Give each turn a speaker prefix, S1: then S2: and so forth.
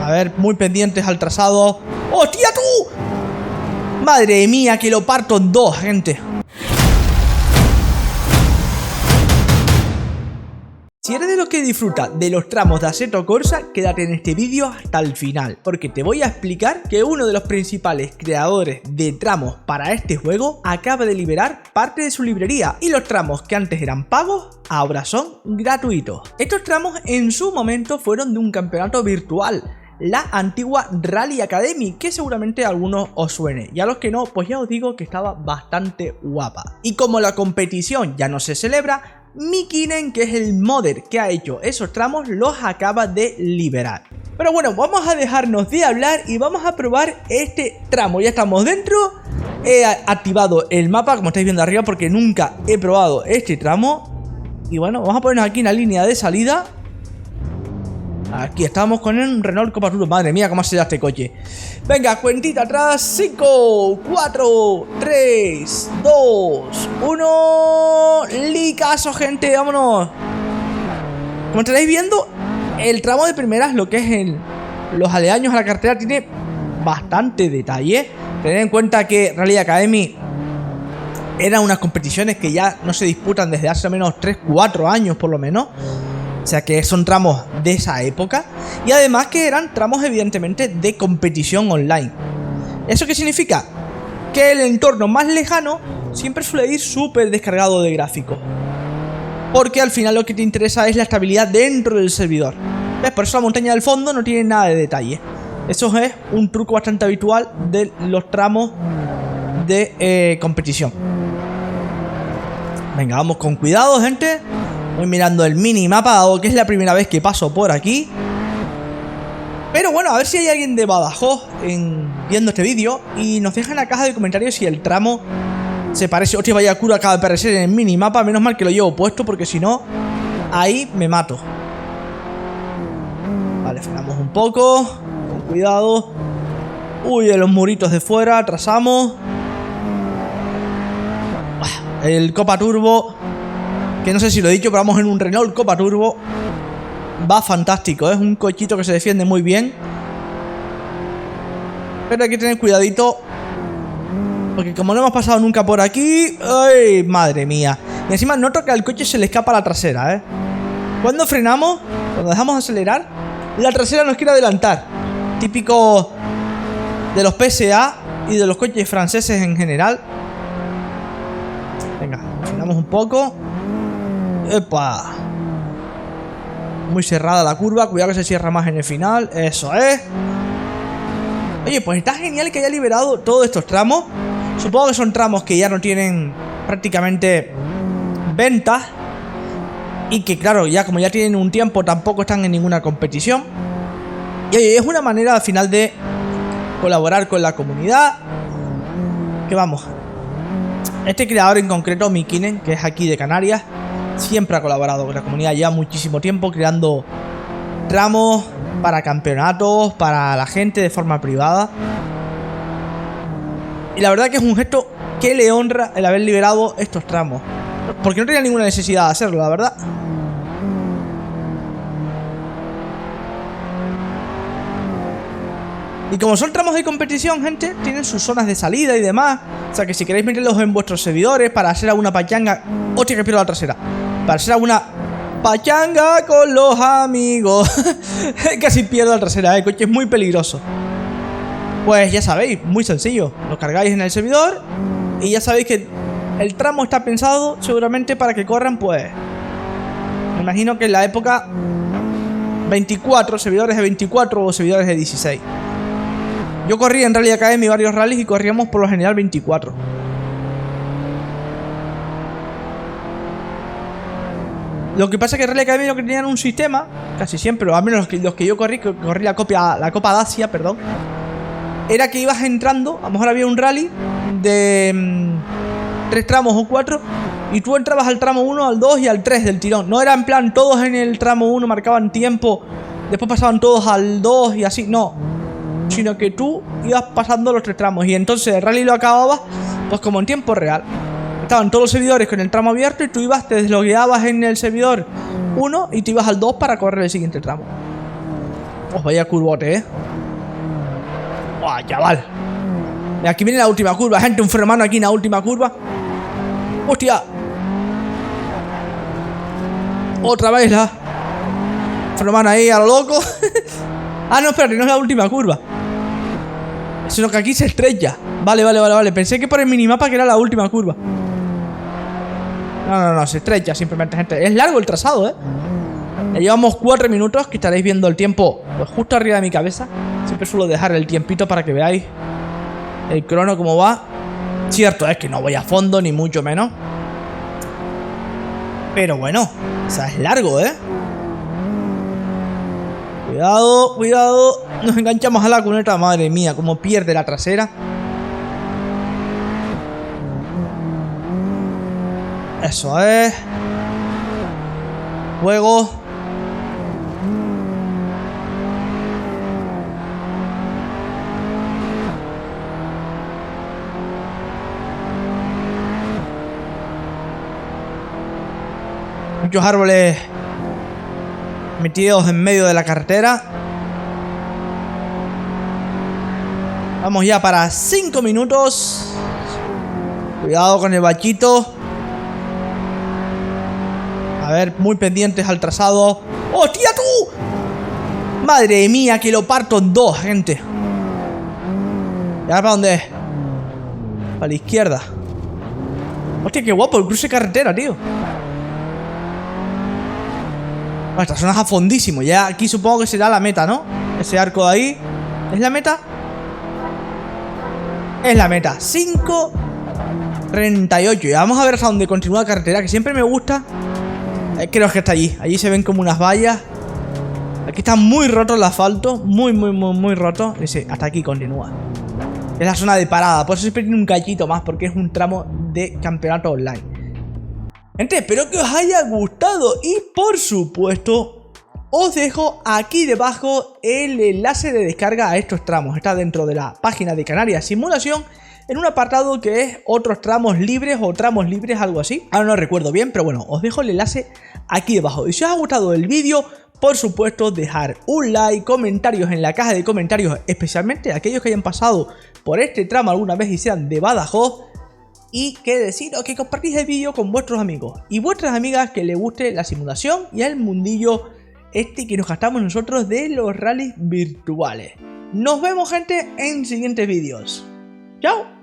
S1: A ver, muy pendientes al trazado. ¡Hostia, tú! Madre mía, que lo parto en dos, gente. Si eres de los que disfruta de los tramos de Assetto Corsa, quédate en este vídeo hasta el final, porque te voy a explicar que uno de los principales creadores de tramos para este juego acaba de liberar parte de su librería, y los tramos que antes eran pagos ahora son gratuitos. Estos tramos en su momento fueron de un campeonato virtual, la antigua Rally Academy, que seguramente a algunos os suene, y a los que no, pues ya os digo que estaba bastante guapa. Y como la competición ya no se celebra, Mikinen, que es el modder que ha hecho esos tramos, los acaba de liberar. Pero bueno, vamos a dejarnos de hablar y vamos a probar este tramo. Ya estamos dentro. He activado el mapa, como estáis viendo arriba, porque nunca he probado este tramo. Y bueno, vamos a ponernos aquí en la línea de salida. Aquí estamos con un Renault Copa Turbo. Madre mía, cómo se da este coche. Venga, cuentita atrás. 5, 4, 3, 2, 1. Licazo, gente, vámonos. Como estaréis viendo, el tramo de primeras, lo que es los aledaños a la carretera, tiene bastante detalle. Tened en cuenta que Rally Academy eran unas competiciones que ya no se disputan desde hace al menos 3-4 años por lo menos. O sea que son tramos de esa época. Y además que eran tramos evidentemente de competición online. ¿Eso qué significa? Que el entorno más lejano siempre suele ir súper descargado de gráficos. Porque al final lo que te interesa es la estabilidad dentro del servidor. ¿Ves? Por eso la montaña del fondo no tiene nada de detalle. Eso es un truco bastante habitual de los tramos de competición. Venga, vamos con cuidado, gente. Voy mirando el minimapa, dado que es la primera vez que paso por aquí. Pero bueno, a ver si hay alguien de Badajoz viendo este vídeo y nos deja en la caja de comentarios si el tramo se parece. Hostia, vaya cura acaba de aparecer en el minimapa. Menos mal que lo llevo puesto, porque si no, ahí me mato. Vale, frenamos un poco. Con cuidado. Uy, los muritos de fuera, trazamos. El Copa Turbo, que no sé si lo he dicho, pero vamos en un Renault Copa Turbo. Va fantástico, es un cochito que se defiende muy bien. Pero hay que tener cuidadito, porque como no hemos pasado nunca por aquí... ¡Ay, madre mía! Y encima noto que al coche se le escapa la trasera, ¿eh? Cuando frenamos, cuando dejamos de acelerar, la trasera nos quiere adelantar. Típico de los PSA y de los coches franceses en general. Venga, frenamos un poco. ¡Epa! Muy cerrada la curva, cuidado que se cierra más en el final. Eso es. Oye, pues está genial que haya liberado todos estos tramos. Supongo que son tramos que ya no tienen prácticamente ventas. Y que claro, ya como ya tienen un tiempo, tampoco están en ninguna competición. Y oye, es una manera al final de colaborar con la comunidad. Que vamos, este creador en concreto, Mikinen, que es aquí de Canarias, siempre ha colaborado con la comunidad, lleva muchísimo tiempo creando tramos para campeonatos, para la gente de forma privada. Y la verdad que es un gesto que le honra el haber liberado estos tramos, porque no tenía ninguna necesidad de hacerlo, la verdad. Y como son tramos de competición, gente, tienen sus zonas de salida y demás. O sea que si queréis meterlos en vuestros servidores para hacer alguna pachanga... Hostia, que pierdo la trasera. Para hacer alguna pachanga con los amigos. Casi pierdo la trasera, el coche es muy peligroso. Pues ya sabéis, muy sencillo. Lo cargáis en el servidor y ya sabéis que el tramo está pensado seguramente para que corran, pues... Me imagino que en la época 24, servidores de 24 o servidores de 16. Yo corrí en Rally Academy varios rallies y corríamos por lo general 24. Lo que pasa es que Rally Academy no tenían un sistema, casi siempre, o al menos los que yo corrí, que corrí la Copa de Asia, perdón, era que ibas entrando, a lo mejor había un rally de 3 tramos o 4, y tú entrabas al tramo 1, al 2 y al 3 del tirón. No era en plan todos en el tramo 1 marcaban tiempo, después pasaban todos al 2 y así, no. Sino que tú ibas pasando los 3 tramos y entonces el rally lo acababas pues como en tiempo real. Estaban todos los servidores con el tramo abierto y tú ibas, te deslogueabas en el servidor 1 y te ibas al 2 para correr el siguiente tramo. Oh, vaya curvote, ¡Buah, chaval! Aquí viene la última curva, gente. Un freno de mano aquí en la última curva. ¡Hostia! Otra vez la freno de mano ahí a lo loco. Ah, no, espérate, no es la última curva, sino que aquí se estrecha. Vale. Pensé que por el minimapa que era la última curva. No, se estrecha simplemente, gente. Es largo el trazado, Ya llevamos 4 minutos, que estaréis viendo el tiempo pues, justo arriba de mi cabeza. Siempre suelo dejar el tiempito para que veáis el crono cómo va. Cierto es que no voy a fondo, ni mucho menos. Pero bueno, o sea, es largo, Cuidado. Nos enganchamos a la cuneta. Madre mía, cómo pierde la trasera. Eso es. Juego. Muchos árboles metidos en medio de la carretera. Vamos ya para 5 minutos. Cuidado con el bachito. A ver, muy pendientes al trazado. ¡Hostia, tú! Madre mía, que lo parto en dos, gente. ¿Y ahora para dónde es? Para la izquierda. Hostia, qué guapo el cruce de carretera, tío. Bueno, esta zona es a fondísimo. Ya aquí supongo que será la meta, ¿no? Ese arco de ahí. ¿Es la meta? Es la meta. 5:38. Y vamos a ver hasta dónde continúa la carretera, que siempre me gusta. Creo que está allí. Allí se ven como unas vallas. Aquí está muy roto el asfalto. Muy roto. Ese, hasta aquí continúa. Es la zona de parada. Por eso siempre tiene un cachito más, porque es un tramo de campeonato online. Gente, espero que os haya gustado. Y por supuesto, os dejo aquí debajo el enlace de descarga a estos tramos. Está dentro de la página de Canarias Simulación, en un apartado que es otros tramos libres o tramos libres, algo así. Ahora no recuerdo bien, pero bueno, os dejo el enlace aquí debajo. Y si os ha gustado el vídeo, por supuesto, dejar un like, comentarios en la caja de comentarios, especialmente aquellos que hayan pasado por este tramo alguna vez y sean de Badajoz. Y que deciros que compartís el vídeo con vuestros amigos y vuestras amigas que les guste la simulación y el mundillo que nos gastamos nosotros de los rallies virtuales. Nos vemos, gente, en siguientes vídeos. ¡Chao!